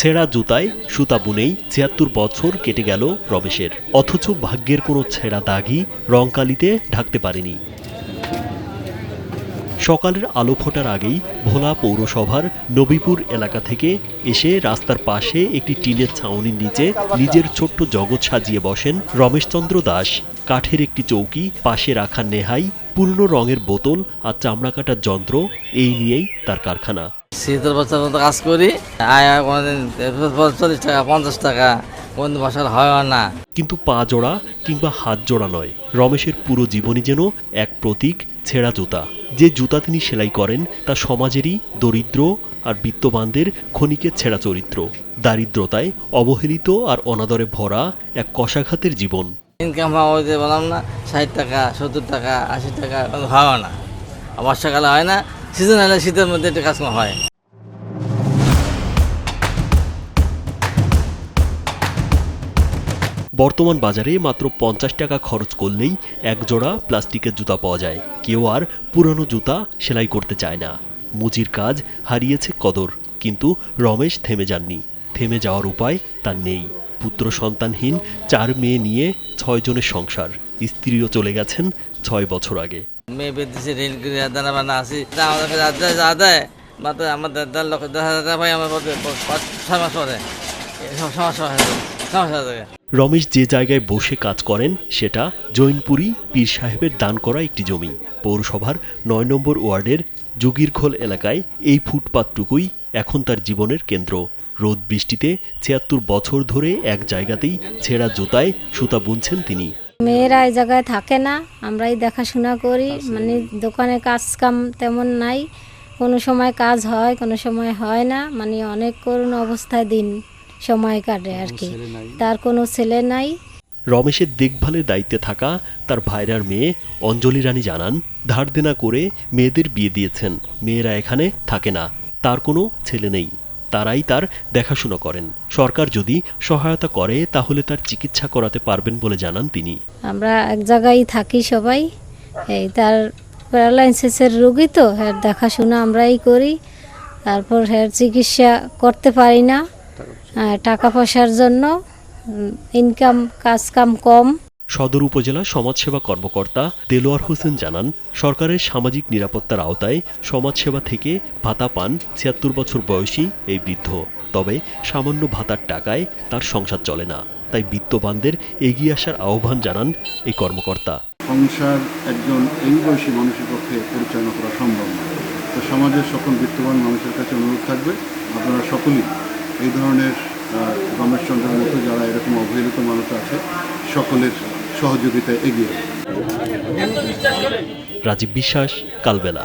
ছেঁড়া জুতায় সুতা বুনেই ৭৬ বছর কেটে গেল রমেশের, অথচ ভাগ্যের কোনো ছেঁড়া দাগই রংকালিতে ঢাকতে পারেনি। সকালের আলো ফোটার আগেই ভোলা পৌরসভার নবীপুর এলাকা থেকে এসে রাস্তার পাশে একটি টিনের ছাউনির নিচে নিজের ছোট্ট জগৎ সাজিয়ে বসেন রমেশচন্দ্র দাস। কাঠের একটি চৌকি, পাশে রাখা নেহাই, পুরনো রঙের বোতল আর চামড়া কাটার যন্ত্র, এই নিয়েই তার কারখানা। ৭০ বছর মতো কাজ করি, আয় কোনোদিন ৪০ টাকা ৫০ টাকা, কোন বছর হয় না। কিন্তু পা জোড়া কিংবা হাত জোড়া নয়, রমেশের পুরো জীবনই যেন এক প্রতীক ছেঁড়া জুতা। যে জুতা তিনি সেলাই করেন তা সমাজেরই দরিদ্র আর বিত্তবানদের ক্ষণিকের ছেঁড়া চরিত্র। দারিদ্রতায় অবহেলিত আর অনাদরে ভরা এক কষাঘাতের জীবন। ইনকাম ওই যে বললাম না, ৬০ টাকা ৭০ টাকা ৮০ টাকা হয় না, বর্ষাকালে হয় না, সিজন হলে শীতের মধ্যে একটু কাজ হয়। বর্তমান বাজারে মাত্র ৫০ টাকা খরচ করলেই এক জোড়া প্লাস্টিকের জুতা পাওয়া যায়। কেউ আর পুরনো জুতা সেলাই করতে চায় না। মুচির কাজ হারিয়েছে কদর, কিন্তু রমেশ থেমে যাননি। থেমে যাওয়ার উপায় তার নেই। পুত্র সন্তানহীন ৪ মেয়ে নিয়ে ৬ জনের সংসার। স্ত্রীও চলে গেছেন ৬ বছর আগে। মেয়ে বেঁধেছে রেল করে দানা বানা আসি, আমাদের কাছে আদায় মাত্র আমাদের ১০,০০০ টাকা পাই, আমার ৬ মাস পরে সব সমস্যা থাকে। রমেশ যে জায়গায় বসে কাজ করেন সেটা জৈনপুরী পীর সাহেবের দান করা একটি জমি। পৌরসভার ৯ নম্বর ওয়ার্ডের যোগীরখোল এলাকায় এই ফুটপাতটুকুই এখন তার জীবনের কেন্দ্র। রোদ বৃষ্টিতে ৭৬ বছর ধরে এক জায়গাতেই ছেঁড়া জুতায় সুতা বুনছেন তিনি। মেয়েরা এই জায়গায় থাকে না, আমরাই দেখাশোনা করি। মানে দোকানে কাজ কাম তেমন নাই, কোনো সময় কাজ হয় কোনো সময় হয় না, মানে অনেক করুণ অবস্থায় দিন সময় কাটে আর কি। তার কোনো ছেলে নাই। রমেশের দেখভালের দায়িত্বে থাকা তার ভাইরার মেয়ে অঞ্জলি রানী জানান, ধার দেনা করে মেয়েদের বিয়ে দিয়েছেন। মেয়েরা এখানে থাকে না, তার কোনো ছেলে নেই, তারাই তার দেখাশোনা করেন। সরকার যদি সহায়তা করে তাহলে তার চিকিৎসা করাতে পারবেন বলে জানান তিনি। আমরা এক জায়গায় থাকি সবাই, এই তার প্যারালাইসিসের রোগী তো, এর দেখাশোনা আমরাই করি। তারপর এর চিকিৎসা করতে পারি না, টাকা পয়সার জন্য ইনকাম কাজ কাম কম। সদর উপজেলা সমাজসেবা কর্মকর্তা দেলোয়ার হোসেন জানান, সরকারের সামাজিক নিরাপত্তার আওতায় সমাজসেবা থেকে ভাতা পান ৭৬ বছর বয়সী এই বৃদ্ধ। তবে সামান্য ভাতার টাকায় তার সংসার চলে না, তাই বিত্তবানদের এগিয়ে আসার আহ্বান জানান এই কর্মকর্তা। সংসার একজন এই বয়সী মানুষের পক্ষে পরিচালনা করা সম্ভব না। তো সমাজের সকল বিত্তবান মানুষের কাছে অনুরোধ থাকবে, আপনারা সকলেই এই ধরনের রমেশচন্দ্রের মতো যারা এরকম অবহেলিত মানুষ আছে সকলের সহযোগিতায় এগিয়ে। রাজীব বিশ্বাস, কালবেলা।